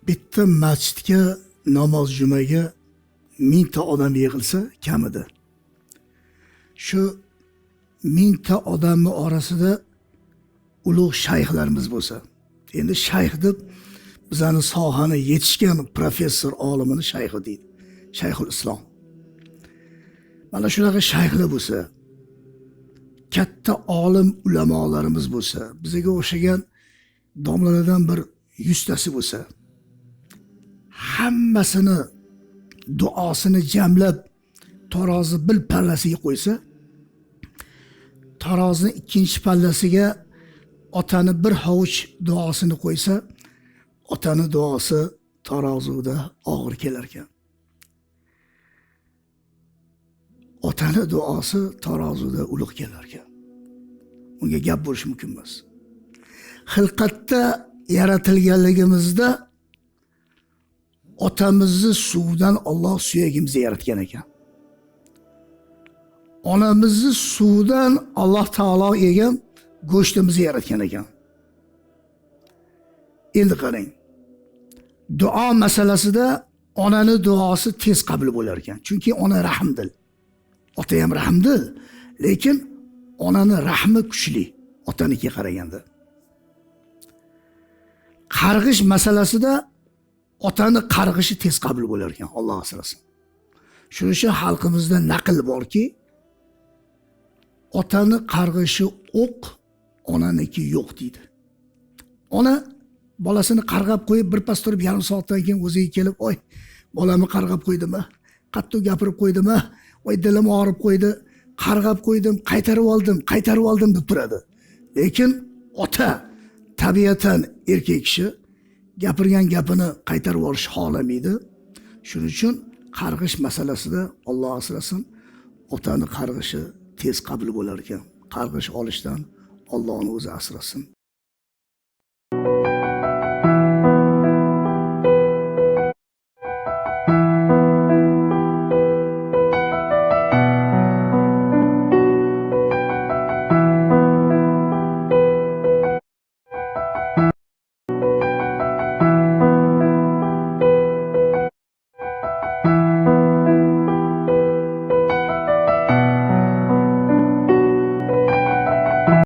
bitta masjidga namoz jumaga 1000 ta odam yig'ilsa kamida. Shu 1000 ta odamning orasida ulug' shayxlarimiz bo'lsa, endi shayx deb bizani sohani yetishgan professor olimini shayxi deydi. Shayxul Islom. Mana shunaqa shayxlar bo'lsa, katta olim ulamolarimiz bo'lsa, bizga o'xshagan domlalardan bir 100 tasi bo'lsa, hammasini duosini jamlab tarozi bir pallasiga qo'ysa, tarozining ikkinchi pallasiga otani bir hovuch duosini qo'ysa, otani duosi tarozida og'ir kelar ekan. Otani duosi tarozida ulug' kelar ekan. Unga gap bo'lish mumkin emas. Xilqatda yaratilganligimizda otamizni suvdan Alloh suyagimizni yaratgan ekan. Onamizni suvdan Alloh taolo yegan go'shtimizni yaratgan ekan. Endi qarang. Duo masalasida onani duosi tez qabul bo'lar ekan. Chunki ona rahmdil. Ota ham rahmdil, lekin onani rahmi kuchli otaniga qaraganda. Qarg'ish masalasida otani qarg'ishi tez qabul bo'lar ekan, Alloh asrasin. Shuning uchun xalqimizda naql borki, otani qarg'ishi o'q, onaniki yo'q deydi. Ona bolasini qarg'ab qo'yib, birpas turib yarim soatdan keyin o'ziga kelib, "Oy, bolamni qarg'ab qo'ydimmi? Qattiq gapirib qo'ydimmi? Voy, dilim og'rib qo'ydi, qarg'ab qo'ydim, qaytarib oldim" deb turadi. Lekin ota tabiatan erkak kishi gapirgan gapini qaytarib olish xohlamaydi. Shuning uchun qarg'ish masalasida Alloh asrasin, otani qarg'ishi tez qabul bo'lar ekan. Qarg'ish olishdan Allohning o'zi asrasin.